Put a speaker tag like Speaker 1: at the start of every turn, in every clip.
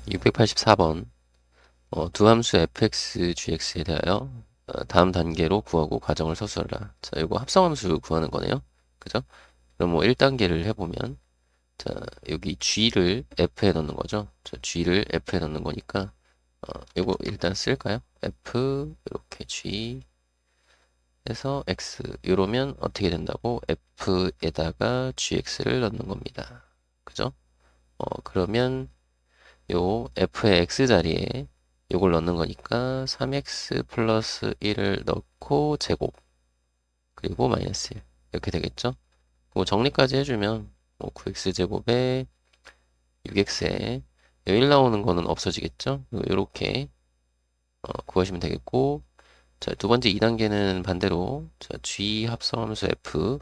Speaker 1: 684번 두 함수 fx, gx에 대하여 다음 단계로 구하고 과정을 서술하라. 자, 이거 합성함수 구하는 거네요. 그죠? 그럼 뭐 1단계를 해보면 자, 여기 g를 f에 넣는 거죠. 자, g를 f에 넣는 거니까 이거 일단 쓸까요? f 이렇게 g 해서 x 이러면 어떻게 된다고? f에다가 gx를 넣는 겁니다. 그죠? 그러면 요 f의 x 자리에 요걸 넣는 거니까 3x 플러스 1을 넣고 제곱 그리고 마이너스 1 이렇게 되겠죠? 뭐 정리까지 해주면 뭐 9x 제곱에 6x에 1 나오는 거는 없어지겠죠? 이렇게 구하시면 되겠고 자, 두 번째 2단계는 반대로 자, g 합성함수 f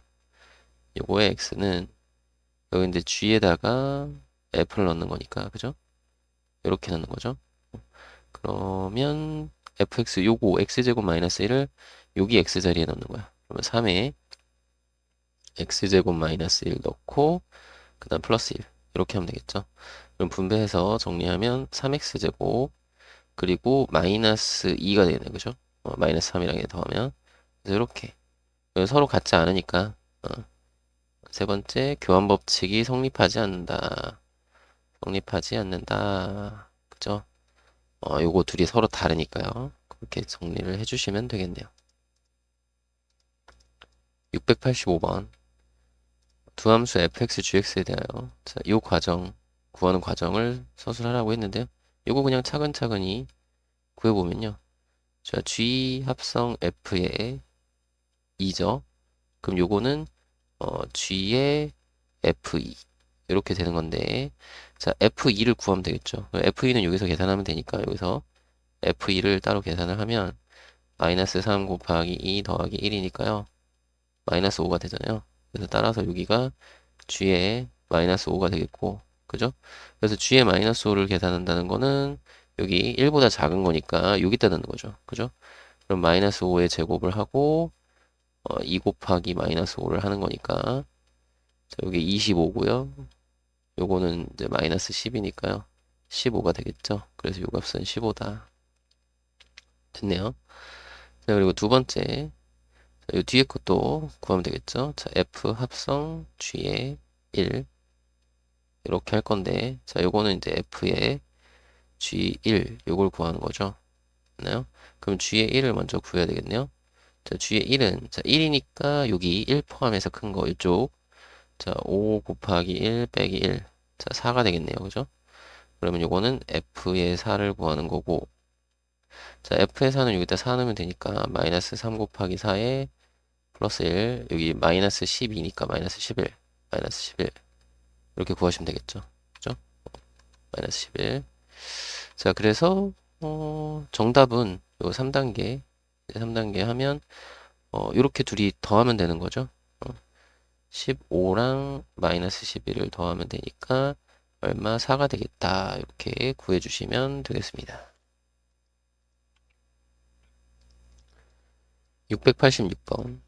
Speaker 1: 요거의 x는 여기 이제 g에다가 f를 넣는 거니까 그죠? 이렇게 넣는 거죠. 그러면 fx 요거 x제곱 마이너스 1을 여기 x자리에 넣는 거야. 그러면 3에 x제곱 마이너스 1 넣고 그 다음 플러스 1 이렇게 하면 되겠죠. 그럼 분배해서 정리하면 3x제곱 그리고 마이너스 2가 되겠네. 그죠? 마이너스 3이랑 더하면 그래서 이렇게 서로 같지 않으니까 세 번째 교환 법칙이 성립하지 않는다. 성립하지 않는다. 그죠? 요거 둘이 서로 다르니까요. 그렇게 정리를 해주시면 되겠네요. 685번 두 함수 fx, gx에 대하여 자, 이 과정 구하는 과정을 서술하라고 했는데요. 이거 그냥 차근차근히 구해보면요. 자, g 합성 f의 2죠. 그럼 요거는 g의 f2 이렇게 되는 건데 자 f2를 구하면 되겠죠. f2는 여기서 계산하면 되니까 여기서 f2를 따로 계산을 하면 마이너스 3 곱하기 2 더하기 1이니까요. 마이너스 5가 되잖아요. 그래서 따라서 여기가 g의 마이너스 5가 되겠고 그죠? 그래서 g의 마이너스 5를 계산한다는 거는 여기 1보다 작은 거니까 여기다 넣는 거죠. 그죠? 그럼 마이너스 5의 제곱을 하고 2 곱하기 마이너스 5를 하는 거니까 자, 여기 25고요. 요거는 이제 마이너스 10이니까요. 15가 되겠죠. 그래서 요 값은 15다. 됐네요. 자, 그리고 두 번째 요 뒤에 것도 구하면 되겠죠. 자, f 합성 g의 1 이렇게 할 건데 자 요거는 이제 f의 g1 요걸 구하는 거죠. 맞나요? 그럼 g의 1을 먼저 구해야 되겠네요. 자 g의 1은 자 1이니까 여기 1 포함해서 큰 거 이쪽 자 5 곱하기 1 빼기 1 자 4가 되겠네요. 그죠? 그러면 요거는 f의 4를 구하는 거고 자 f의 4는 여기다 4 넣으면 되니까 마이너스 3 곱하기 4에 플러스 1 여기 마이너스 12니까 마이너스 11 마이너스 11 이렇게 구하시면 되겠죠. 그죠? 마이너스 11 자, 그래서 정답은 요 3단계, 3단계 하면 요렇게 둘이 더하면 되는 거죠. 15랑 마이너스 11을 더하면 되니까 얼마 4가 되겠다. 이렇게 구해 주시면 되겠습니다. 686번.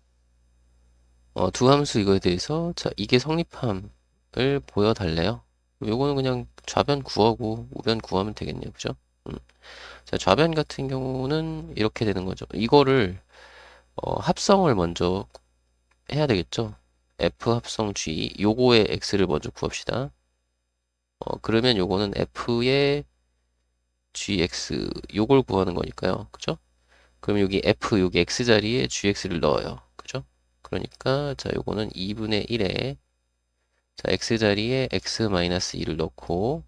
Speaker 1: 두 함수 이거에 대해서 자, 이게 성립함을 보여달래요. 요거는 그냥 좌변 구하고 우변 구하면 되겠네요. 그죠? 자, 좌변 같은 경우는 이렇게 되는 거죠. 이거를 합성을 먼저 해야 되겠죠. F 합성 G 요거의 X를 먼저 구합시다. 그러면 요거는 F의 GX 요걸 구하는 거니까요. 그죠? 그럼 여기 F 여기 X 자리에 GX를 넣어요. 그죠? 그러니까 자 요거는 2분의 1에 자 X 자리에 X-2를 넣고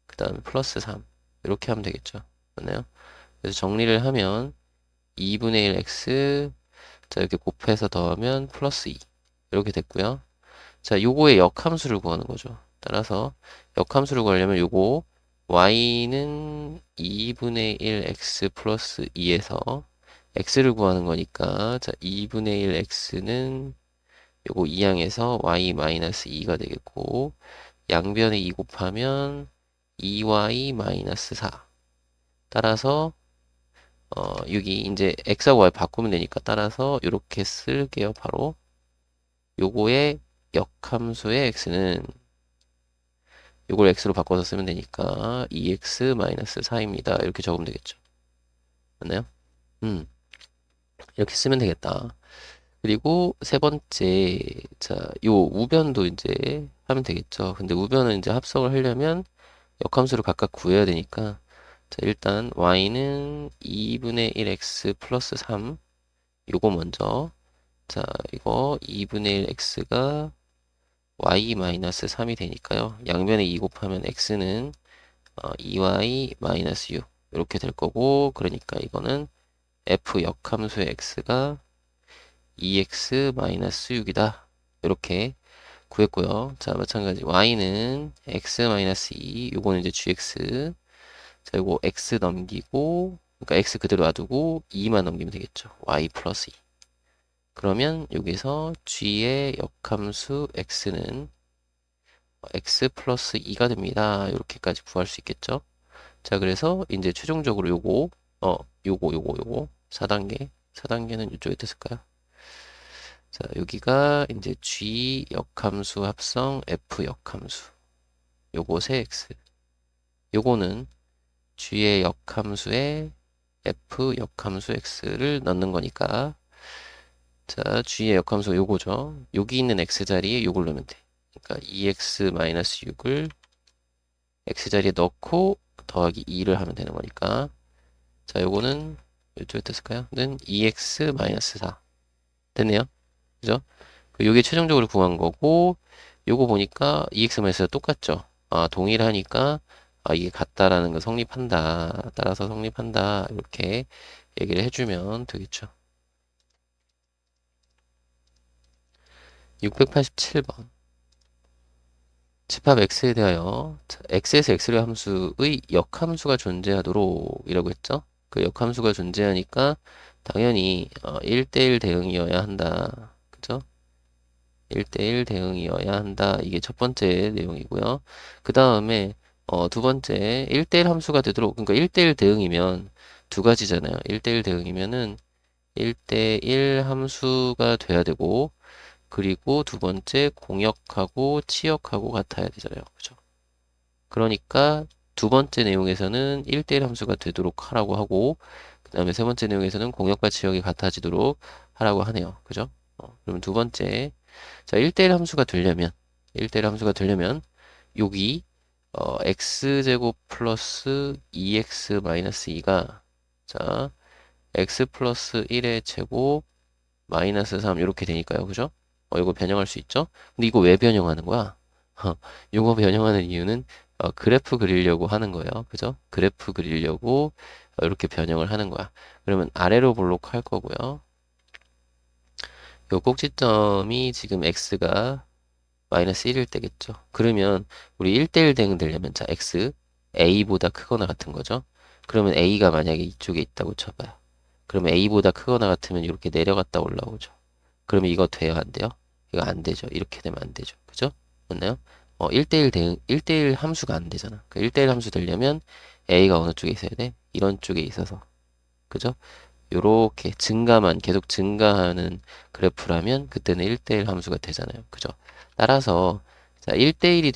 Speaker 1: 그 다음에 플러스 3 이렇게 하면 되겠죠. 맞나요? 그래서 정리를 하면 2분의 1 X 자 이렇게 곱해서 더하면 플러스 2 이렇게 됐고요. 자, 요거의 역함수를 구하는 거죠. 따라서 역함수를 구하려면 요거 y는 2분의 1 x 플러스 2에서 x를 구하는 거니까 자, 2분의 1 x는 요거 2항에서 y 마이너스 2가 되겠고 양변에 2 곱하면 2y 마이너스 4 따라서 여기 이제 x하고 y 바꾸면 되니까 따라서 이렇게 쓸게요. 바로 요거의 역함수의 x는 요걸 x로 바꿔서 쓰면 되니까 2x-4입니다. 이렇게 적으면 되겠죠. 맞나요? 음, 이렇게 쓰면 되겠다. 그리고 세 번째, 자, 요 우변도 이제 하면 되겠죠. 근데 우변은 이제 합성을 하려면 역함수를 각각 구해야 되니까, 자, 일단 y는 2분의 1x 플러스 3, 요거 먼저. 자, 이거 2분의 1x가 y 마이너스 3이 되니까요. 양변에 2 곱하면 x는 2y 마이너스 6 이렇게 될 거고, 그러니까 이거는 f 역함수의 x가 2x 마이너스 6이다. 이렇게 구했고요. 자, 마찬가지 y는 x 마이너스 2, 요거는 이제 gx. 자, 요거 x 넘기고, 그러니까 x 그대로 놔두고 2만 넘기면 되겠죠. y 플러스 2. 그러면 여기서 g의 역함수 x는 x 플러스 2가 됩니다. 이렇게까지 구할 수 있겠죠. 자, 그래서 이제 최종적으로 요거 4단계는 이쪽에 됐을까요? 자, 여기가 이제 g 역함수 합성 f 역함수. 요거 세 x. 요거는 g의 역함수에 f 역함수 x를 넣는 거니까, 자, g의 역함수 요거죠. 여기 있는 x 자리에 요걸 넣으면 돼. 그러니까 2x-6을 x 자리에 넣고 더하기 2를 하면 되는 거니까, 자, 요거는 이쪽에 됐을까요? 는 2x-4 됐네요. 그죠? 요게 최종적으로 구한 거고, 요거 보니까 2x-4가 똑같죠? 아, 동일하니까, 아, 이게 같다라는 거 성립한다. 따라서 성립한다. 이렇게 얘기를 해주면 되겠죠. 687번. 집합 x에 대하여 x에서 x의 함수의 역함수가 존재하도록 이라고 했죠. 그 역함수가 존재하니까 당연히 1대1 대응이어야 한다. 그죠? 1대1 대응이어야 한다. 이게 첫 번째 내용이고요. 그 다음에 두 번째 1대1 함수가 되도록, 그러니까 1대1 대응이면 두 가지잖아요. 1대1 대응이면은 1대1 함수가 돼야 되고, 그리고 두 번째 공역하고 치역하고 같아야 되잖아요. 그죠? 그러니까 두 번째 내용에서는 1대1 함수가 되도록 하라고 하고, 그 다음에 세 번째 내용에서는 공역과 치역이 같아지도록 하라고 하네요. 그죠? 그러면 두 번째, 자, 1대1 함수가 되려면, 1대1 함수가 되려면, 여기, x제곱 플러스 2x 마이너스 2가, 자, x 플러스 1의 제곱 마이너스 3 이렇게 되니까요. 그죠? 이거 변형할 수 있죠? 근데 이거 왜 변형하는 거야? 이거 변형하는 이유는 그래프 그리려고 하는 거예요. 그죠? 그래프 그리려고 이렇게 변형을 하는 거야. 그러면 아래로 볼록할 거고요. 요 꼭지점이 지금 x가 마이너스 1일 때겠죠. 그러면 우리 1대1 대응 되려면 자 x a보다 크거나 같은 거죠. 그러면 a가 만약에 이쪽에 있다고 쳐봐요. 그러면 a보다 크거나 같으면 이렇게 내려갔다 올라오죠. 그러면 이거 돼요, 안 돼요? 이거 안 되죠. 이렇게 되면 안 되죠. 그죠? 맞나요? 1대1 대응, 1대1 함수가 안 되잖아. 그 1대1 함수 되려면 a가 어느 쪽에 있어야 돼? 이런 쪽에 있어서. 그죠? 요렇게 증가만 계속 증가하는 그래프라면 그때는 1대1 함수가 되잖아요. 그죠? 따라서 자, 1대1이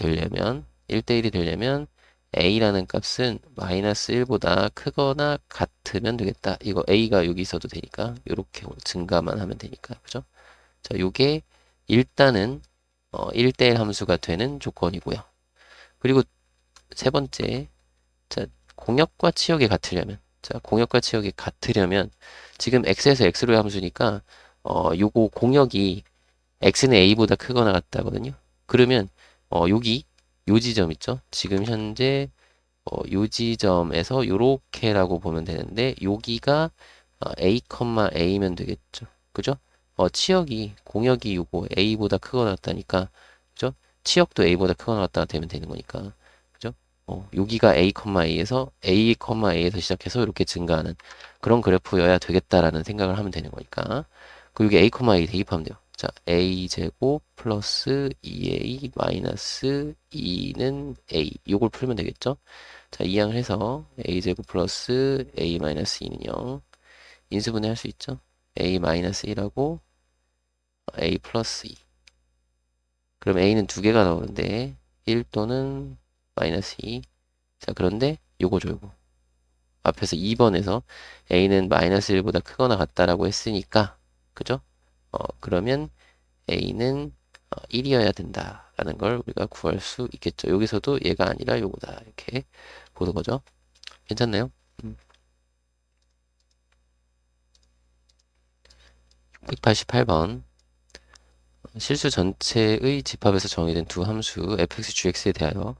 Speaker 1: 되려면 a라는 값은 마이너스 1보다 크거나 같으면 되겠다. 이거 a가 여기 있어도 되니까 요렇게 증가만 하면 되니까. 그죠? 자, 요게 일단은 1대1 함수가 되는 조건이고요. 그리고 세 번째, 자, 공역과 치역이 같으려면, 자, 공역과 치역이 같으려면, 지금 x에서 x로의 함수니까, 요거 공역이 x는 a보다 크거나 같다거든요. 그러면, 여기, 요 지점 있죠? 지금 현재, 요 지점에서 요렇게라고 보면 되는데, 여기가 a, a면 되겠죠. 그죠? 치역이, 공역이 요거 a보다 크거나 같다니까, 그죠? 치역도 a보다 크거나 같다 되면 되는 거니까. 그죠? 여기가 a에서 시작해서 이렇게 증가하는 그런 그래프여야 되겠다라는 생각을 하면 되는 거니까. 그 여기 a, 대입하면 돼요. 자, a 제곱 플러스 2a 마이너스 2는 a. 요걸 풀면 되겠죠? 자, 이항을 해서 a 제곱 플러스 a 마이너스 2는 0. 인수분해 할 수 있죠? a 마이너스 1하고 a 플러스 2. 그럼 a는 두 개가 나오는데 1 또는 마이너스 2. 자, 그런데 요거죠, 요거. 앞에서 2번에서 a는 마이너스 1보다 크거나 같다라고 했으니까, 그죠? 그러면 a는 1이어야 된다라는 걸 우리가 구할 수 있겠죠. 여기서도 얘가 아니라 요거다. 이렇게 보는 거죠. 괜찮나요? 688번. 실수 전체의 집합에서 정의된 두 함수 fx, gx에 대하여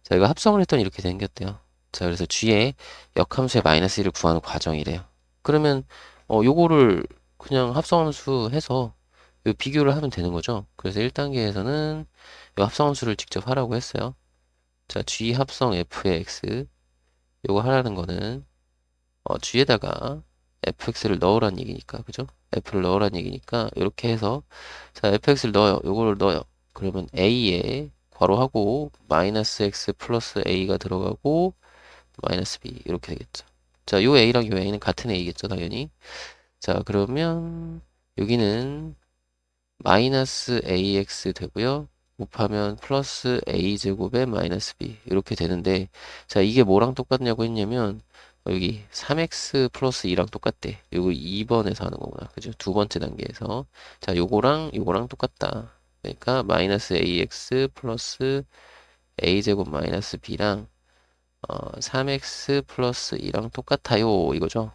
Speaker 1: 자, 이거 합성을 했더니 이렇게 생겼대요. 자, 그래서 g의 역함수의 마이너스 1을 구하는 과정이래요. 그러면 요거를 그냥 합성함수 해서 요 비교를 하면 되는 거죠. 그래서 1단계에서는 요 합성함수를 직접 하라고 했어요. 자, g 합성 f의 x 요거 하라는 거는 g에다가 fx를 넣으란 얘기니까, 그죠? f를 넣으란 얘기니까 이렇게 해서 자, fx를 넣어요. 요거를 넣어요. 그러면 a에 괄호하고 마이너스 x 플러스 a가 들어가고 마이너스 b 이렇게 되겠죠. 자, 요 a랑 요 a는 같은 a겠죠, 당연히. 자, 그러면 여기는 마이너스 ax 되고요. 곱하면 플러스 a제곱에 마이너스 b 이렇게 되는데 자, 이게 뭐랑 똑같냐고 했냐면 여기 3x 플러스 2랑 똑같대. 요거 2번에서 하는 거구나. 그죠? 두 번째 단계에서. 자, 요거랑 똑같다. 그러니까 마이너스 ax 플러스 a제곱 마이너스 b랑 3x 플러스 2랑 똑같아요. 이거죠.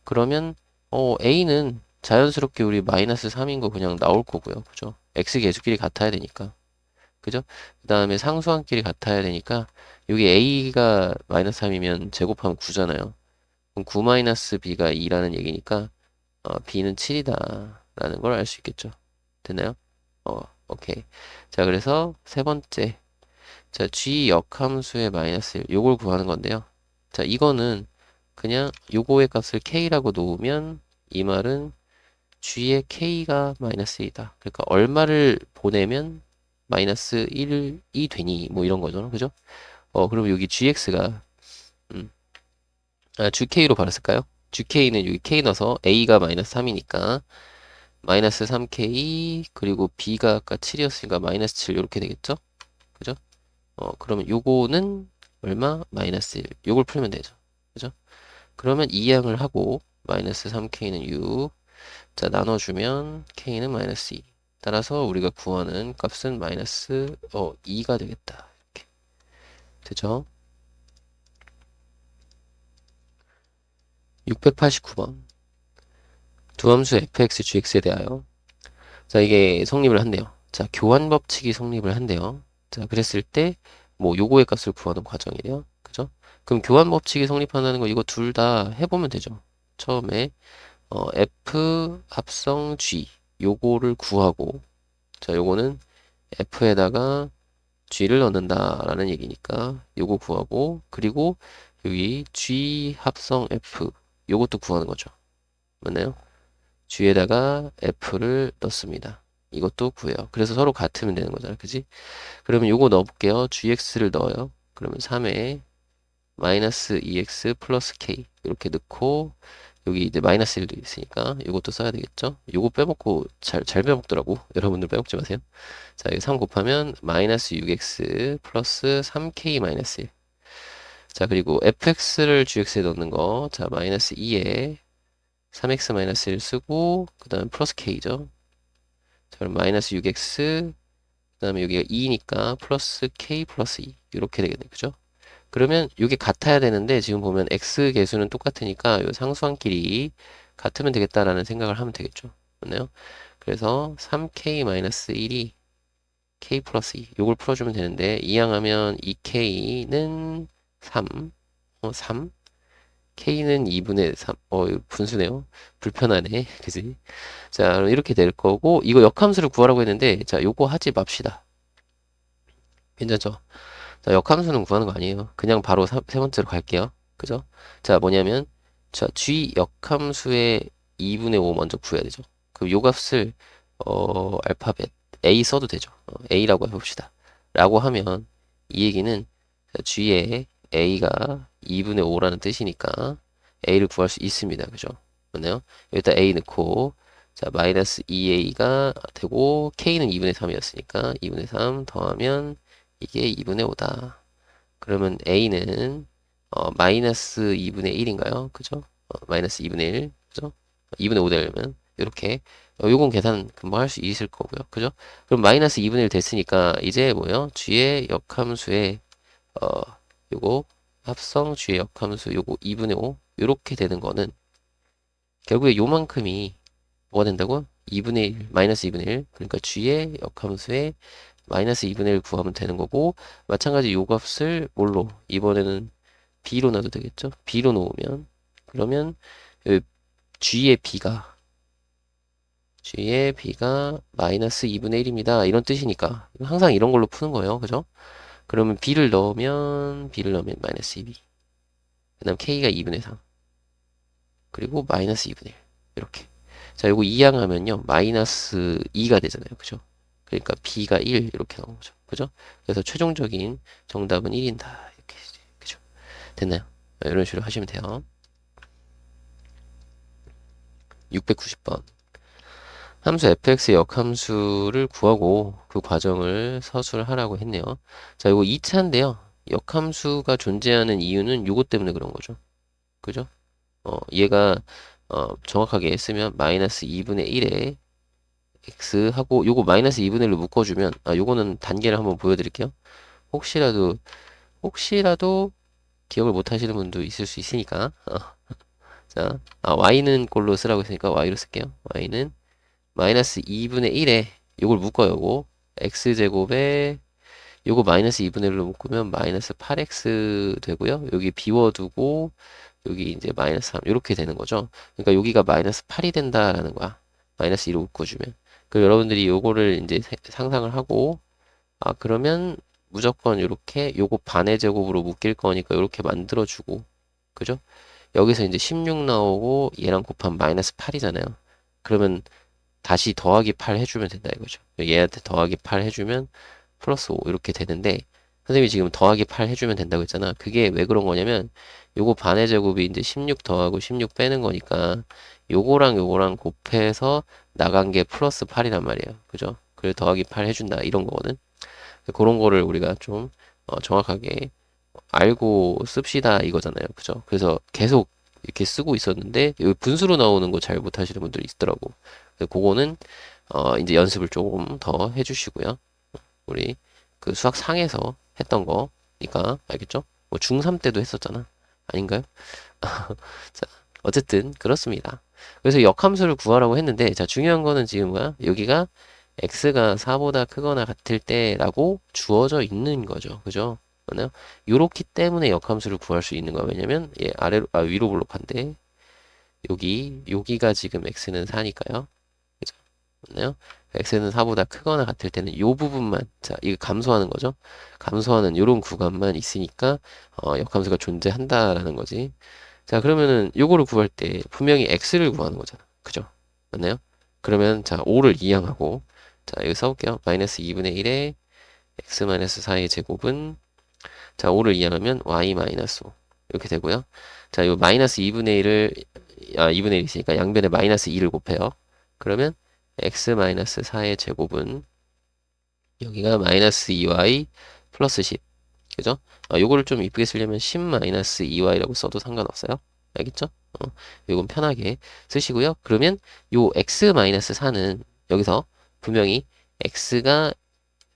Speaker 1: 그러면 a는 자연스럽게 우리 마이너스 3인 거 그냥 나올 거고요. 그죠? x 계수끼리 같아야 되니까. 그죠? 그 다음에 상수항끼리 같아야 되니까 여기 a가 마이너스 3이면 제곱하면 9잖아요. 그럼 9 마이너스 b가 2라는 얘기니까 b는 7이다 라는 걸 알 수 있겠죠. 됐나요? 오케이. 자, 그래서 세 번째. 자, g 역함수의 마이너스 1 요걸 구하는 건데요. 자, 이거는 그냥 요거의 값을 k라고 놓으면 이 말은 g의 k가 마이너스 1이다. 그러니까 얼마를 보내면 마이너스 1이 되니 뭐 이런 거죠. 그죠? 그럼 여기 gx가 gk로 바로 쓸까요? gk는 여기 k 넣어서 a가 마이너스 3이니까 마이너스 3k 그리고 b가 아까 7이었으니까 마이너스 7 이렇게 되겠죠? 그죠? 그러면 요거는 얼마? 마이너스 1. 요걸 풀면 되죠. 그죠? 그러면 이항을 하고 마이너스 3k는 6. 자, 나눠주면 k는 마이너스 2. 따라서 우리가 구하는 값은 마이너스 2가 되겠다. 이렇게 되죠? 689번. 두함수 fx, gx에 대하여 자, 이게 성립을 한대요. 자, 교환 법칙이 성립을 한대요. 자, 그랬을 때 뭐 요거의 값을 구하는 과정이래요. 그죠? 그럼 교환 법칙이 성립한다는 거 이거 둘 다 해보면 되죠. 처음에 f 합성 g 요거를 구하고 자, 요거는 f에다가 g를 넣는다라는 얘기니까 요거 구하고 그리고 여기 g 합성 f 요것도 구하는 거죠. 맞나요? g에다가 f를 넣습니다. 이것도 구해요. 그래서 서로 같으면 되는 거잖아. 그지? 그러면 요거 넣어볼게요. gx를 넣어요. 그러면 3에 마이너스 2x 플러스 k 이렇게 넣고 여기 이제 마이너스 1도 있으니까 이것도 써야 되겠죠? 요거 빼먹고 잘 빼먹더라고. 여러분들 빼먹지 마세요. 자, 여기 3 곱하면 마이너스 6x 플러스 3k 마이너스 1. 자, 그리고 fx를 gx에 넣는 거. 자, 마이너스 2에 3x 마이너스 1 쓰고 그 다음에 플러스 k죠. 자, 그럼 마이너스 6x 그 다음에 여기가 2니까 플러스 k 플러스 2 이렇게 되겠네. 그죠? 그러면 이게 같아야 되는데 지금 보면 x 계수는 똑같으니까 이 상수항끼리 같으면 되겠다라는 생각을 하면 되겠죠. 맞나요? 그래서 3k-1이 k 플러스 2 요걸 풀어주면 되는데 이항하면 2k는 3 3 k는 2분의 3 이거 분수네요. 불편하네. 그지? 자, 그럼 이렇게 될 거고 이거 역함수를 구하라고 했는데 자, 요거 하지 맙시다. 괜찮죠? 자, 역함수는 구하는 거 아니에요. 그냥 바로 세 번째로 갈게요. 그죠? 자, 뭐냐면, 자, g 역함수의 2분의 5 먼저 구해야 되죠. 그럼 요 값을, 알파벳, a 써도 되죠. a라고 해봅시다. 라고 하면, 이 얘기는, 자, g의 a가 2분의 5라는 뜻이니까, a를 구할 수 있습니다. 그죠? 맞나요? 여기다 a 넣고, 자, 마이너스 2a가 되고, k는 2분의 3이었으니까, 2분의 3 더하면, 이게 2분의 5다. 그러면 a는 마이너스 2분의 1인가요? 그죠? 마이너스 2분의 1, 그죠? 2분의 5 되려면 이렇게 요건 계산 금방 할 수 있을 거고요. 그죠? 그럼 마이너스 2분의 1 됐으니까 이제 뭐요? g의 역함수에 어 요거 합성 g의 역함수 요거 2분의 5 요렇게 되는 거는 결국에 요만큼이 뭐가 된다고? 2분의 1, 마이너스 2분의 1. 그러니까 g의 역함수에 마이너스 2분의 1 구하면 되는 거고, 마찬가지 요 값을 뭘로? 이번에는 b로 놔도 되겠죠? b로 놓으면, 그러면 요 g의 b가 마이너스 2분의 1입니다. 이런 뜻이니까. 항상 이런 걸로 푸는 거예요. 그죠? 그러면 b를 넣으면 마이너스 2b. 그 다음 k가 2분의 3. 그리고 마이너스 2분의 1. 이렇게. 자, 요거 이항하면요. 마이너스 2가 되잖아요. 그죠? 그러니까 b가 1 이렇게 나온 거죠. 그죠? 그래서 최종적인 정답은 1인다. 이렇게. 그죠? 됐나요? 이런 식으로 하시면 돼요. 690번. 함수 fx의 역함수를 구하고 그 과정을 서술하라고 했네요. 자, 이거 2차인데요. 역함수가 존재하는 이유는 요것 때문에 그런 거죠. 그죠? 얘가 정확하게 쓰면 마이너스 2분의 1에 x 하고 요거 마이너스 2분의 1로 묶어주면 요거는 단계를 한번 보여드릴게요. 혹시라도 기억을 못 하시는 분도 있을 수 있으니까 자, y는 꼴로 쓰라고 했으니까 y로 쓸게요. y는 마이너스 2분의 1에 요걸 묶어요. 요거 x제곱에 요거 마이너스 2분의 1로 묶으면 마이너스 8x 되고요. 여기 비워두고 여기 이제 마이너스 3 이렇게 되는 거죠. 그러니까 여기가 마이너스 8이 된다라는 거야. 마이너스 2로 묶어주면. 그럼 여러분들이 요거를 이제 상상을 하고 그러면 무조건 이렇게 요거 반의 제곱으로 묶일 거니까 이렇게 만들어주고 그죠? 여기서 이제 16 나오고 얘랑 곱하면 마이너스 8이잖아요. 그러면 다시 더하기 8 해주면 된다 이거죠. 얘한테 더하기 8 해주면 플러스 5 이렇게 되는데 선생님이 지금 더하기 8 해주면 된다고 했잖아. 그게 왜 그런 거냐면 요거 반의 제곱이 이제 16 더하고 16 빼는 거니까 요거랑 곱해서 나간 게 플러스 8이란 말이에요. 그죠? 그래 더하기 8 해준다 이런 거거든. 그런 거를 우리가 좀 정확하게 알고 씁시다 이거잖아요. 그죠? 그래서 계속 이렇게 쓰고 있었는데 여기 분수로 나오는 거 잘 못하시는 분들이 있더라고. 그래서 그거는 이제 연습을 조금 더 해주시고요. 우리 그 수학 상에서 했던 거니까 알겠죠? 뭐 중3 때도 했었잖아. 아닌가요? 자, 어쨌든 그렇습니다. 그래서 역함수를 구하라고 했는데 자 중요한 거는 지금 뭐야? 여기가 x가 4보다 크거나 같을 때라고 주어져 있는 거죠. 그죠? 맞나요? 요렇기 때문에 역함수를 구할 수 있는 거야. 왜냐면 얘 위로 볼록한데 여기가 지금 x는 4니까요. 그죠? 맞나요? x는 4보다 크거나 같을 때는 요 부분만 자 이거 감소하는 거죠. 감소하는 요런 구간만 있으니까 역함수가 존재한다라는 거지. 자 그러면은 요거를 구할 때 분명히 x를 구하는 거잖아. 그죠? 맞나요? 그러면 자 5를 이항하고 자 여기 써볼게요. 마이너스 2분의 1에 x 마이너스 4의 제곱은 자 5를 이항하면 y 마이너스 5 이렇게 되고요. 자 요 마이너스 2분의 1을 2분의 1이 있으니까 양변에 마이너스 2를 곱해요. 그러면 x 마이너스 4의 제곱은 여기가 마이너스 2y 플러스 10 그죠? 요거를 좀 이쁘게 쓰려면 10 마이너스 2y라고 써도 상관없어요. 알겠죠? 요건 편하게 쓰시고요. 그러면 요 x 마이너스 4는 여기서 분명히 x가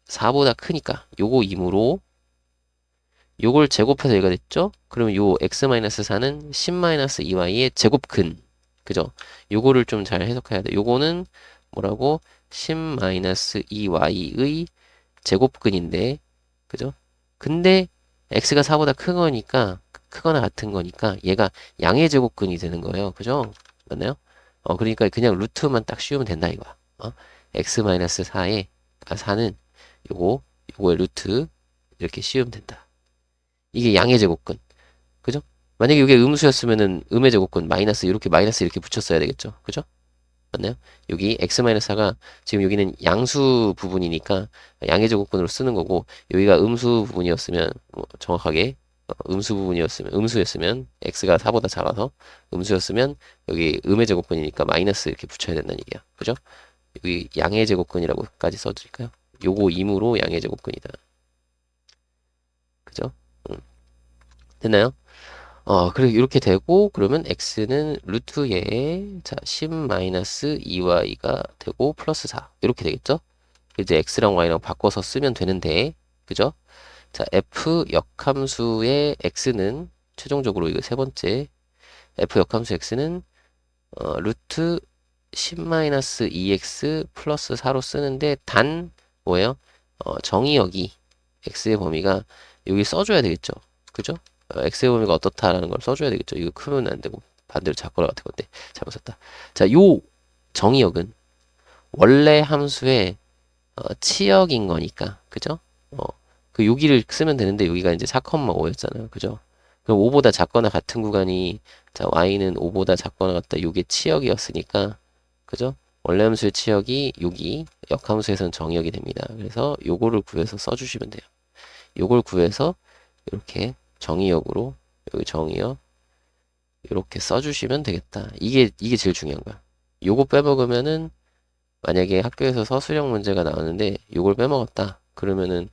Speaker 1: 4보다 크니까 요거 임으로 요걸 제곱해서 얘가 됐죠? 그러면 요 x 마이너스 4는 10 마이너스 2y의 제곱근 그죠? 요거를 좀 잘 해석해야 돼. 요거는 뭐라고? 10 마이너스 2y의 제곱근인데 그죠? 근데 x가 4보다 큰 거니까 크거나 같은 거니까 얘가 양의 제곱근이 되는 거예요. 그죠? 맞나요? 그러니까 그냥 루트만 딱 씌우면 된다 이거야. x 마이너스 4에 4는 요거의 루트 이렇게 씌우면 된다. 이게 양의 제곱근. 그죠? 만약에 이게 음수였으면은 음의 제곱근 마이너스 이렇게 붙였어야 되겠죠. 그죠? 맞나요? 여기 x-4가 지금 여기는 양수 부분이니까 양의 제곱근으로 쓰는 거고 여기가 음수 부분이었으면 뭐 정확하게 음수였으면 x가 4보다 작아서 음수였으면 여기 음의 제곱근이니까 마이너스 이렇게 붙여야 된다는 얘기야. 그죠? 여기 양의 제곱근이라고까지 써드릴까요? 요거 임으로 양의 제곱근이다. 그죠? 됐나요? 그리고 이렇게 되고, 그러면 x는 루트에, 자, 10-2y가 되고, 플러스 4. 이렇게 되겠죠? 이제 x랑 y랑 바꿔서 쓰면 되는데, 그죠? 자, f 역함수의 x는, 최종적으로 이거 세 번째, f 역함수 x는, 루트 10-2x 플러스 4로 쓰는데, 단, 뭐예요? 정의역이, x의 범위가 여기 써줘야 되겠죠? 그죠? x의 범위가 어떻다라는 걸 써줘야 되겠죠. 이거 크면 안 되고 반대로 작거나 같은 건데 잘못 썼다. 자, 요 정의역은 원래 함수의 치역인 거니까, 그죠? 어, 그 여기를 쓰면 되는데 여기가 이제 4,5였잖아요. 그죠? 그럼 5보다 작거나 같은 구간이, 자, y는 5보다 작거나 같다. 요게 치역이었으니까, 그죠? 원래 함수의 치역이 여기 역함수에서는 정의역이 됩니다. 그래서 요거를 구해서 써주시면 돼요. 요걸 구해서 이렇게 정의역으로, 여기 정의역 이렇게 써주시면 되겠다. 이게 제일 중요한 거야. 요거 빼먹으면은, 만약에 학교에서 서술형 문제가 나왔는데 요걸 빼먹었다 그러면은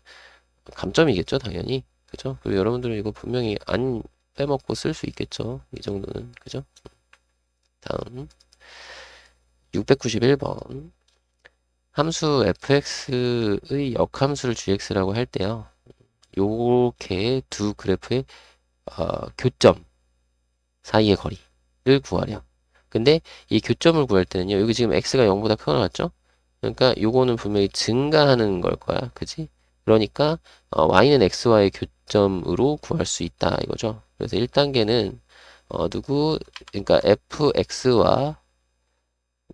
Speaker 1: 감점이겠죠, 당연히. 그죠? 그리고 여러분들은 이거 분명히 안 빼먹고 쓸 수 있겠죠, 이 정도는. 그죠? 다음 691번, 함수 fx의 역함수를 gx라고 할 때요, 요렇게 두 그래프의 교점 사이의 거리를 구하래요. 근데 이 교점을 구할 때는요, 여기 지금 x가 0보다 크거나 같죠? 그러니까 요거는 분명히 증가하는 걸 거야. 그지? 그러니까 y는 x와의 교점으로 구할 수 있다 이거죠. 그래서 1단계는 그러니까 fx와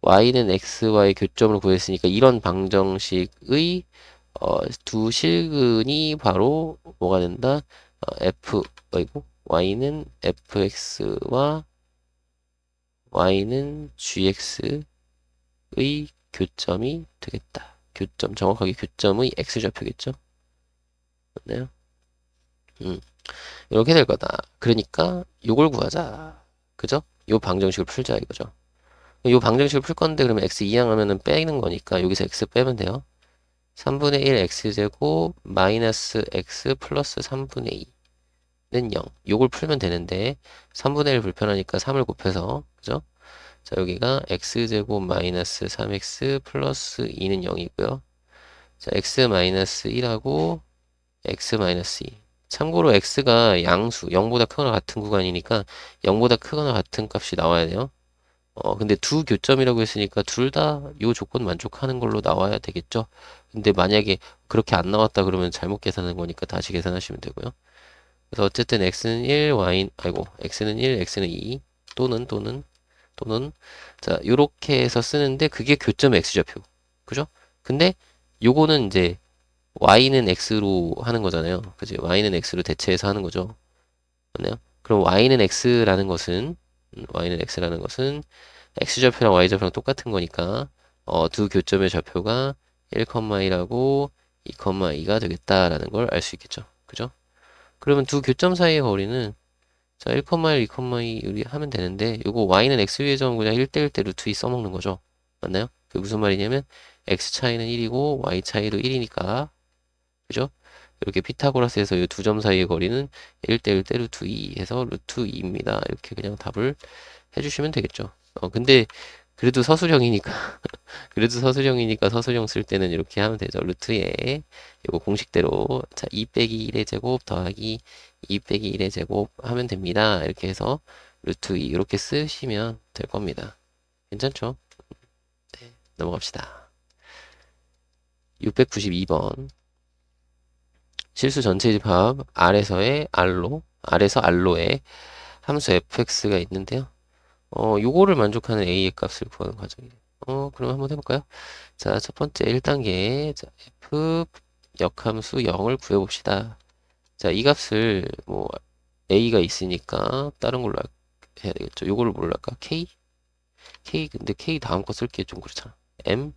Speaker 1: y는 x와의 교점을 구했으니까 이런 방정식의 두 실근이 바로 뭐가 된다? y는 fx와 y는 gx의 교점이 되겠다. 교점, 정확하게 교점의 x좌표겠죠? 맞나요? 이렇게 될 거다. 그러니까 요걸 구하자. 그죠? 요 방정식을 풀자 이거죠. 요 방정식을 풀 건데, 그러면 x 이항하면은 빼는 거니까 여기서 x 빼면 돼요. 3분의 1 x제곱 마이너스 x 플러스 3분의 2는 0. 요걸 풀면 되는데 3분의 1 불편하니까 3을 곱해서, 그죠? 자, 여기가 x제곱 마이너스 3x 플러스 2는 0이고요. 자, x 마이너스 1하고 x 마이너스 2. 참고로 x가 양수, 0보다 크거나 같은 구간이니까 0보다 크거나 같은 값이 나와야 돼요. 근데 두 교점이라고 했으니까 둘 다 요 조건 만족하는 걸로 나와야 되겠죠. 근데 만약에 그렇게 안 나왔다 그러면 잘못 계산한 거니까 다시 계산하시면 되고요. 그래서 어쨌든 x는 1, x는 1, x는 2, 또는, 자, 요렇게 해서 쓰는데 그게 교점 x좌표. 그죠? 근데 요거는 이제 y는 x로 하는 거잖아요. 그지? y는 x로 대체해서 하는 거죠. 맞나요? 그럼 y는 x라는 것은 x좌표랑 y좌표랑 똑같은 거니까 두 교점의 좌표가 1,1하고 2,2가 되겠다라는 걸 알 수 있겠죠. 그죠? 그러면 두 교점 사이의 거리는, 자, 1,1, 2,2 우리 하면 되는데, 요거 y는 x 위의 점 그냥 1대1대 루트 2 써먹는 거죠. 맞나요? 그게 무슨 말이냐면 x 차이는 1이고 y 차이도 1이니까, 그죠? 이렇게 피타고라스에서 이 두 점 사이의 거리는 1대1대 루트 2 해서 루트 2입니다. 이렇게 그냥 답을 해주시면 되겠죠. 근데 그래도 서술형이니까 그래도 서술형이니까 서술형 쓸 때는 이렇게 하면 되죠. 루트에 이거 공식대로, 자, 2 빼기 1의 제곱 더하기 2 빼기 1의 제곱 하면 됩니다. 이렇게 해서 루트 2 이렇게 쓰시면 될 겁니다. 괜찮죠? 네, 넘어갑시다. 692번, 실수 전체 집합 R에서의 R에서 R로의 함수 fx가 있는데요. 요거를 만족하는 a의 값을 구하는 과정이에요. 그럼 한번 해볼까요? 자, 첫 번째 1단계, 자, f 역함수 0을 구해봅시다. 자, 이 값을 뭐 a가 있으니까 다른 걸로 해야 되겠죠. 요거를 뭘로 할까? 근데 k 다음 거 쓸게 좀 그렇잖아. m.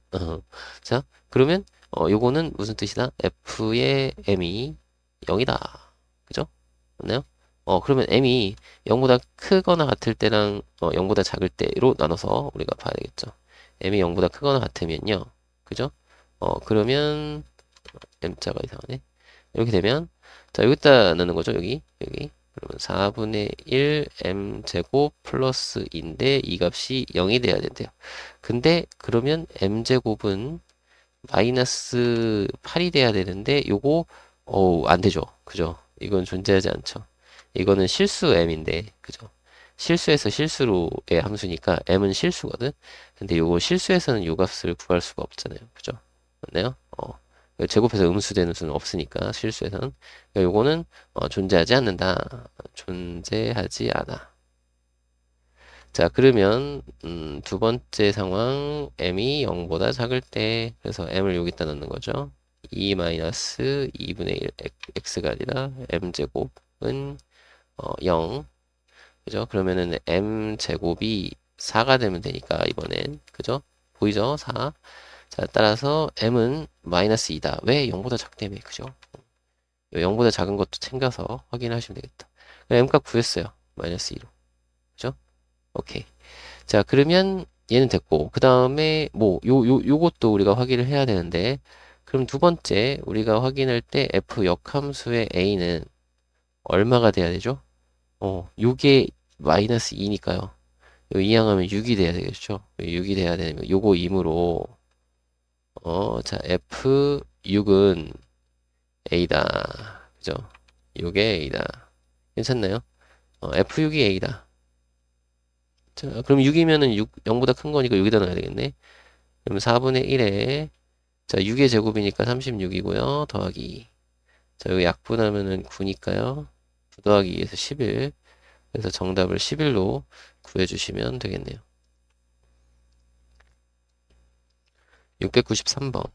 Speaker 1: 자, 그러면 요거는 무슨 뜻이다? f의 m이 0이다. 그죠? 맞나요? 그러면 m이 0보다 크거나 같을 때랑 0보다 작을 때로 나눠서 우리가 봐야 되겠죠. m이 0보다 크거나 같으면요. 그죠? 그러면 m자가 이상하네. 이렇게 되면, 자, 여기다 넣는 거죠. 여기. 그러면 4분의 1 m제곱 플러스 인데 이 값이 0이 돼야 된대요. 근데 그러면 m제곱은 마이너스 8이 돼야 되는데 요거 안 되죠. 그죠? 이건 존재하지 않죠. 이거는 실수 m인데 그죠? 실수에서 실수로의 함수니까 m은 실수거든. 근데 요거 실수에서는 요 값을 구할 수가 없잖아요. 그죠? 맞나요? 제곱해서 음수되는 수는 없으니까 실수에서는 그러니까 요거는 존재하지 않는다. 존재하지 않아. 자, 그러면 두 번째 상황 m이 0보다 작을 때 그래서 m을 여기다 넣는 거죠. 2분의 1 x가 아니라 m제곱은 0 그죠? 그러면은 m제곱이 4가 되면 되니까 이번엔 그죠? 보이죠? 4. 자, 따라서 m은 마이너스 2다. 왜? 0보다 작다며 그죠? 0보다 작은 것도 챙겨서 확인하시면 되겠다. m값 구했어요. 마이너스 2로. 그죠? 오케이. 자, 그러면 얘는 됐고, 그 다음에 뭐, 요것도 우리가 확인을 해야 되는데, 그럼 두 번째, 우리가 확인할 때 f 역함수의 a는 얼마가 돼야 되죠? 요게 마이너스 2니까요. 이항하면 6이 돼야 되겠죠? 6이 돼야 되면 요거 임으로, 자, f6은 a다. 그죠? 요게 a다. 괜찮나요? f6이 a다. 자, 그럼 6이면은 0보다 큰 거니까 여기다 넣어야 되겠네. 그럼 4분의 1에 자, 6의 제곱이니까 36이고요. 더하기. 자, 여기 약분하면은 9니까요. 9 더하기 2에서 11. 그래서 정답을 11로 구해주시면 되겠네요. 693번.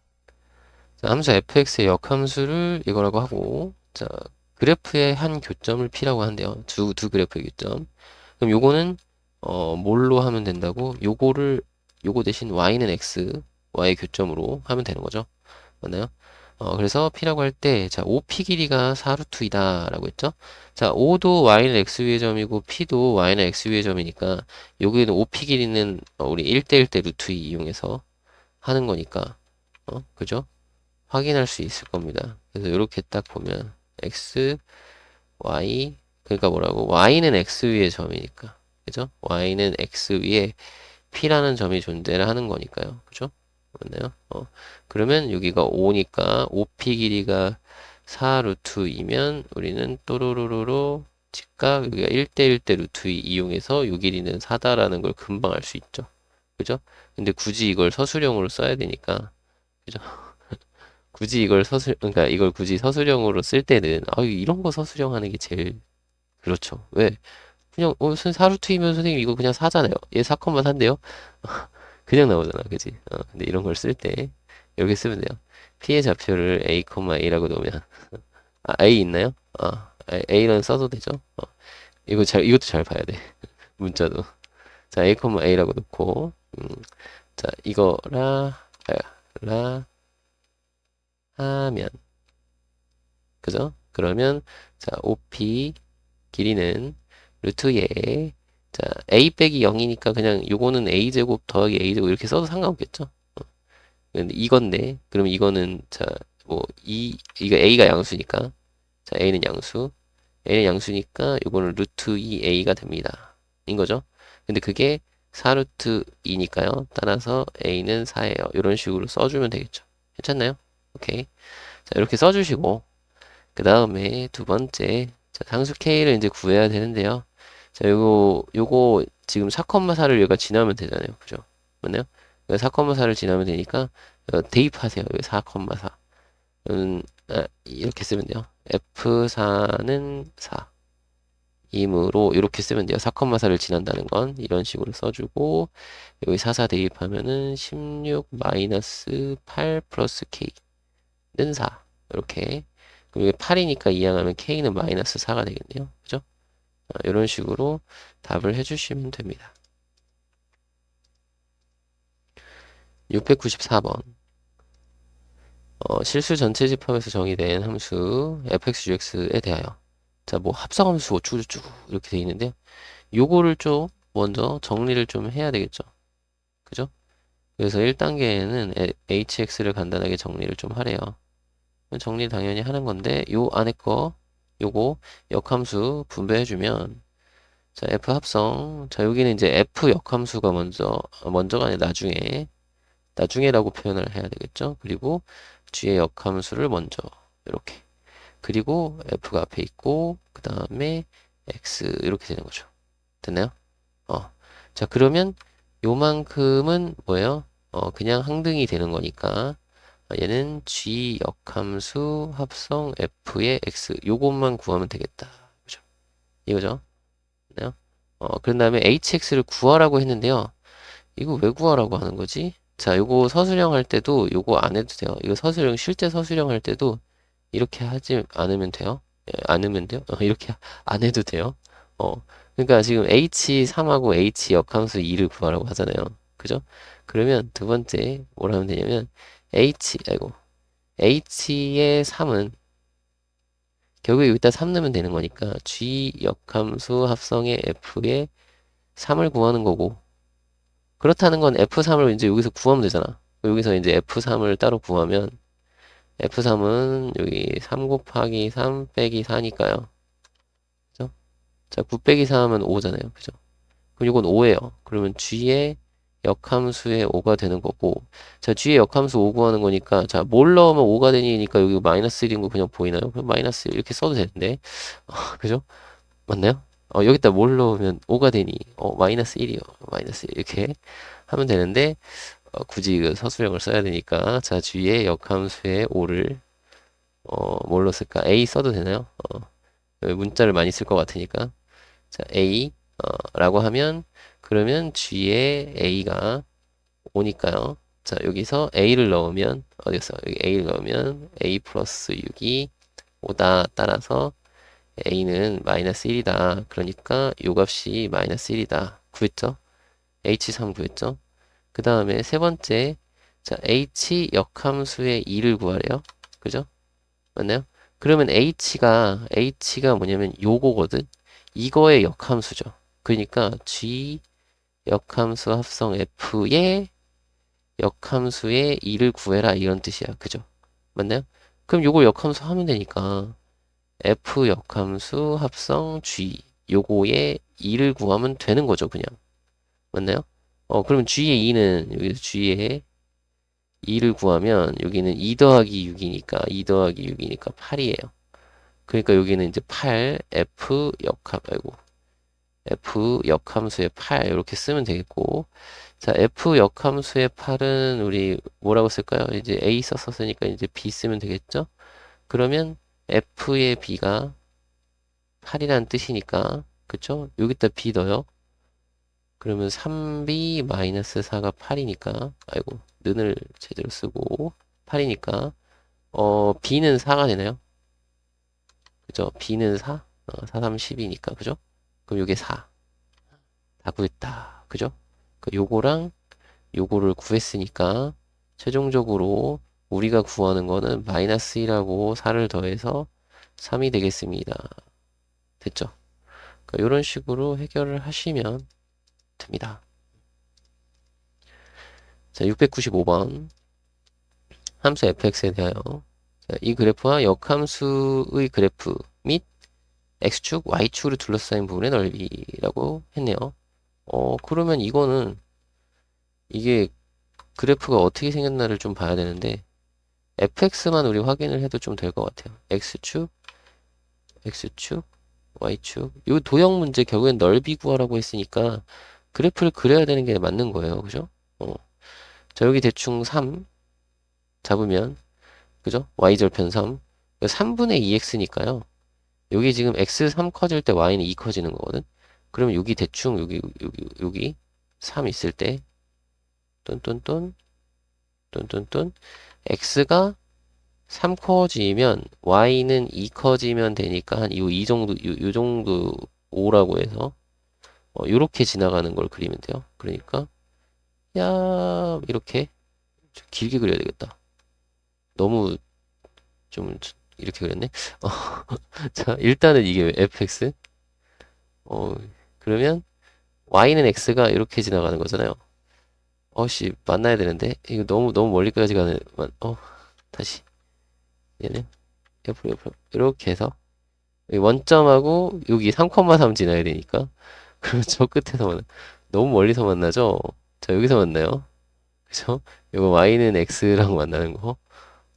Speaker 1: 자, 함수 fx의 역함수를 이거라고 하고, 자, 그래프의 한 교점을 P라고 한대요. 두 그래프의 교점. 그럼 요거는, 뭘로 하면 된다고? 요거 대신 y는 x, y의 교점으로 하면 되는 거죠. 맞나요? 그래서 P라고 할 때, 자, OP 길이가 4루트이다 라고 했죠? 자, O도 Y는 X 위의 점이고, P도 Y는 X 위의 점이니까, 여기는 OP 길이는 우리 1대1대 루트 2 이용해서 하는 거니까, 그죠? 확인할 수 있을 겁니다. 그래서 이렇게 딱 보면, X, Y, 그러니까 뭐라고? Y는 X 위의 점이니까, 그죠? Y는 X 위에 P라는 점이 존재를 하는 거니까요. 그죠? 맞나요? 그러면 여기가 5니까 5p 길이가 4 루트 2면 우리는 또로로로로 즉각 여기가 1대1대 루트 2 이용해서 요 길이는 4다라는 걸 금방 알 수 있죠. 그죠? 근데 굳이 이걸 서술형으로 써야 되니까 그죠? 굳이 이걸 그러니까 이걸 굳이 서술형으로 쓸 때는 이런 거 서술형 하는 게 제일 그렇죠. 왜? 그냥 4루트이면 선생님 이거 그냥 4잖아요. 얘 4,4인데요. 그냥 나오잖아, 그지? 근데 이런 걸 쓸 때 이렇게 쓰면 돼요. P의 좌표를 a, a라고 놓으면 a 있나요? a는 써도 되죠? 이것도 잘 봐야 돼. 문자도. 자, a, a라고 놓고 자, 이거라 라 하면 그죠? 그러면 자, OP 길이는 루트 에 자, a 빼기 0이니까 그냥 요거는 a제곱 더하기 a제곱 이렇게 써도 상관없겠죠? 근데 이건데, 그럼 이거는, 자, 뭐, 이거 a가 양수니까, 자, a는 양수니까, 요거는 루트 2a가 됩니다. 인 거죠? 근데 그게 4루트 2니까요. 따라서 a는 4예요. 이런 식으로 써주면 되겠죠. 괜찮나요? 오케이. 자, 이렇게 써주시고, 그 다음에 두 번째, 자, 상수 k를 이제 구해야 되는데요. 자, 요거 지금 4,4를 얘가 지나면 되잖아요. 그죠? 맞나요? 4,4를 지나면 되니까 대입하세요. 여기 4,4. 이렇게 쓰면 돼요. F4는 4. 임으로 이렇게 쓰면 돼요. 4,4를 지난다는 건 이런 식으로 써주고 여기 4 대입하면은 16 마이너스 8 플러스 K는 4. 이렇게 그럼 이게 8이니까 이항하면 K는 마이너스 4가 되겠네요. 그죠? 이런 식으로 답을 해주시면 됩니다. 694번. 실수 전체 집합에서 정의된 함수 fx, gx에 대하여. 자, 뭐 합성함수 어쩌고저쩌고 이렇게 돼 있는데요. 요거를 좀 먼저 정리를 좀 해야 되겠죠. 그죠? 그래서 1단계에는 hx를 간단하게 정리를 좀 하래요. 정리 당연히 하는 건데 요 안에 거 요거 역함수 분배해주면 자 F 합성 자 여기는 이제 F 역함수가 먼저가 아니라 나중에라고 표현을 해야 되겠죠. 그리고 G의 역함수를 먼저 이렇게 그리고 F가 앞에 있고 그 다음에 X 이렇게 되는 거죠. 됐나요? 자 그러면 요만큼은 뭐예요? 그냥 항등이 되는 거니까 얘는 G 역함수 합성 F의 X 요것만 구하면 되겠다. 그죠? 이거죠? 네. 그런 다음에 HX를 구하라고 했는데요. 이거 왜 구하라고 하는 거지? 자, 요거 서술형 할 때도 요거 안 해도 돼요. 이거 실제 서술형 할 때도 이렇게 하지 않으면 돼요. 예, 않으면 돼요. 이렇게 안 해도 돼요. 어, 그러니까 지금 H3하고 H 역함수 2를 구하라고 하잖아요. 그죠? 그러면 두 번째 뭘 하면 되냐면 H의 3은 결국에 여기다 3 넣으면 되는 거니까 G 역함수 합성의 F의 3을 구하는 거고 그렇다는 건 F3을 이제 여기서 구하면 되잖아. 여기서 이제 F3을 따로 구하면 F3은 여기 3 곱하기 3 빼기 4니까요. 그죠? 자, 9 빼기 4하면 5잖아요. 그죠? 그럼 이건 5예요. 그러면 G의 역함수의 5가 되는 거고 자, G의 역함수 5 구하는 거니까 자, 뭘 넣으면 5가 되니까 여기 마이너스 1인 거 그냥 보이나요? 그럼 마이너스 1 이렇게 써도 되는데 그죠? 맞나요? 여기다 뭘 넣으면 5가 되니 마이너스 1이요. 마이너스 1 이렇게 하면 되는데 굳이 그 서술형을 써야 되니까 자 G의 역함수의 5를 뭘로 쓸까? A 써도 되나요? 문자를 많이 쓸 것 같으니까 자 A 라고 하면 그러면 G의 A가 5니까요. 자 여기서 A를 넣으면 어디였어? 여기 A를 넣으면 A 플러스 6이 5다. 따라서 A는 마이너스 1이다. 그러니까 요 값이 마이너스 1이다. 구했죠? H3 구했죠? 그 다음에 세 번째, 자, H 역함수의 2를 구하래요. 그죠? 맞나요? 그러면 H가 뭐냐면 요거거든? 이거의 역함수죠. 그러니까 G 역함수 합성 F의 역함수의 2를 구해라. 이런 뜻이야. 그죠? 맞나요? 그럼 요걸 역함수 하면 되니까 F 역함수 합성 G 요거의 2를 구하면 되는 거죠. 그냥. 맞나요? 그러면 G의 2는 여기서 G의 2를 구하면 여기는 2 더하기 6이니까 2 더하기 6이니까 8이에요. 그러니까 여기는 이제 8 F 역함수의 8 이렇게 쓰면 되겠고 자 F 역함수의 8은 우리 뭐라고 쓸까요? 이제 A 썼으니까 이제 B 쓰면 되겠죠? 그러면 F의 B가 8이라는 뜻이니까 그쵸? 여기다 B 넣어요. 그러면 3B 마이너스 4가 8이니까 아이고 는을 제대로 쓰고 8이니까 B는 4가 되나요? 그죠? B는 4? 4, 3, 10이니까 그죠? 그럼 요게 4. 다 구했다. 그죠? 그 요거랑 요거를 구했으니까 최종적으로 우리가 구하는 거는 마이너스 1하고 4를 더해서 3이 되겠습니다. 됐죠? 그러니까 이런 식으로 해결을 하시면 됩니다. 자, 695번 함수 fx에 대하여 자, 이 그래프와 역함수의 그래프 및 x축, y축으로 둘러싸인 부분의 넓이라고 했네요. 그러면 이거는 이게 그래프가 어떻게 생겼나를 좀 봐야 되는데 fx만 우리 확인을 해도 좀 될 것 같아요. x축, y축. 이 도형 문제 결국엔 넓이 구하라고 했으니까 그래프를 그려야 되는 게 맞는 거예요. 그죠? 자, 여기 대충 3 잡으면 그죠? y절편 3. 3분의 2x니까요. 여기 지금 x 3 커질 때 y는 2 커지는 거거든. 그러면 여기 대충 여기 3 있을 때 뚠뚠뚠 뚠뚠뚠 x가 3 커지면 y는 2 커지면 되니까 한 이 정도 요 정도 5라고 해서 요렇게 지나가는 걸 그리면 돼요. 그러니까 야 이렇게 좀 길게 그려야 되겠다. 너무 좀 이렇게 그렸네. 자 일단은 이게 fx 어 그러면 y는 x가 이렇게 지나가는 거잖아요. 씨 만나야 되는데 이거 너무 멀리까지 가는 다시 얘는 옆으로 이렇게 해서 이 원점하고 여기 3,3 지나야 되니까. 그럼 저 끝에서 너무 멀리서 만나죠? 자, 여기서 만나요. 그죠? 요거 y는 x랑 만나는 거.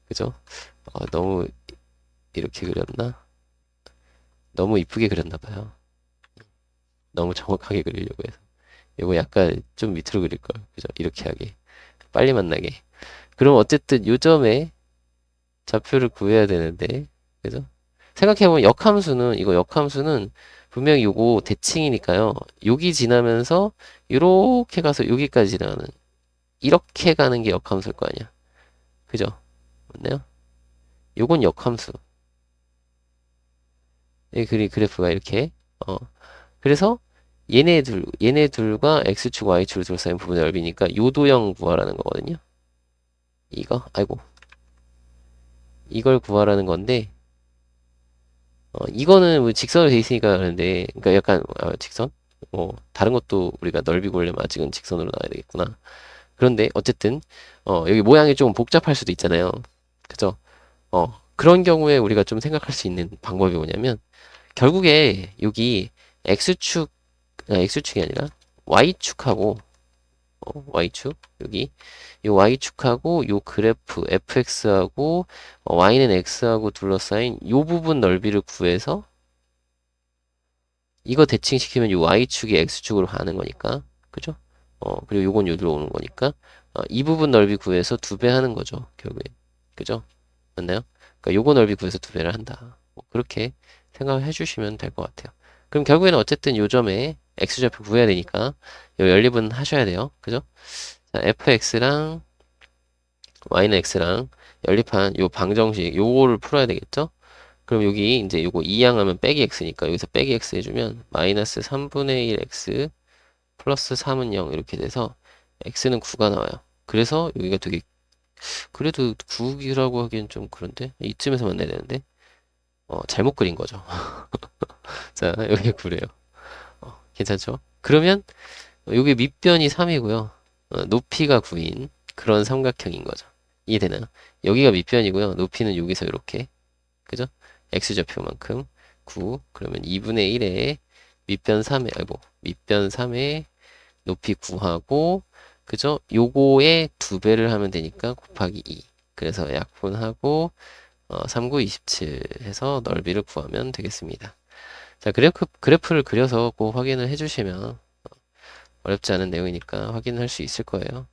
Speaker 1: 그죠? 너무 이렇게 그렸나? 너무 이쁘게 그렸나 봐요. 너무 정확하게 그리려고 해서. 요거 약간 좀 밑으로 그릴 걸. 그죠? 이렇게 하게. 빨리 만나게. 그럼 어쨌든 요점에 좌표를 구해야 되는데. 그죠? 생각해보면 역함수는, 이거 역함수는 분명히 요거 대칭이니까요. 여기 지나면서 요렇게 가서 여기까지 지나가는, 이렇게 가는 게 역함수일 거 아니야. 그죠? 맞나요? 요건 역함수. 이 그래프가 이렇게. 그래서 얘네 둘과 x축, y축을 둘러싸인 부분의 넓이니까 요도형 구하라는 거거든요. 아이고. 이걸 구하라는 건데, 이거는 뭐 직선으로 돼 있으니까 그런데, 그러니까 약간, 직선? 다른 것도 우리가 넓이 구하려면 아직은 직선으로 나와야 되겠구나. 그런데, 어쨌든, 여기 모양이 좀 복잡할 수도 있잖아요. 그죠? 그런 경우에 우리가 좀 생각할 수 있는 방법이 뭐냐면, 결국에 여기 x축이 아니라 y축하고, y축, 여기, 요 y축하고, 요 그래프 fx하고, y는 x하고 둘러싸인 요 부분 넓이를 구해서, 이거 대칭시키면 요 y축이 x축으로 가는 거니까, 그죠? 그리고 요건 요리로 오는 거니까, 이 부분 넓이 구해서 2배 하는 거죠, 결국에. 그죠? 맞나요? 그러니까 요거 넓이 구해서 2배를 한다. 뭐 그렇게 생각을 해주시면 될 것 같아요. 그럼 결국에는 어쨌든 요 점에 x좌표 구해야 되니까, 요 연립은 하셔야 돼요. 그죠? 자, fx랑 y는 x랑 연립한 요 방정식, 요거를 풀어야 되겠죠? 그럼 여기 이제 요거 이항하면 빼기 x니까 여기서 빼기 x 해주면 마이너스 3분의 1 x 플러스 3은 0 이렇게 돼서 x는 9가 나와요. 그래서 여기가 되게 그래도 9이라고 하기엔 좀 그런데 이쯤에서 만나야 되는데 잘못 그린 거죠. 자, 여기 9래요. 괜찮죠? 그러면 여기 밑변이 3이고요. 높이가 9인 그런 삼각형인 거죠. 이해되나요? 여기가 밑변이고요. 높이는 여기서 이렇게 그죠? x좌표만큼 9 그러면 2분의 1에 밑변 3에 높이 9하고 그죠? 요거에 2배를 하면 되니까 곱하기 2 그래서 약분하고 3, 9, 27 해서 넓이를 구하면 되겠습니다. 자, 그래프를 그려서 꼭 확인을 해주시면 어렵지 않은 내용이니까 확인할 수 있을 거예요.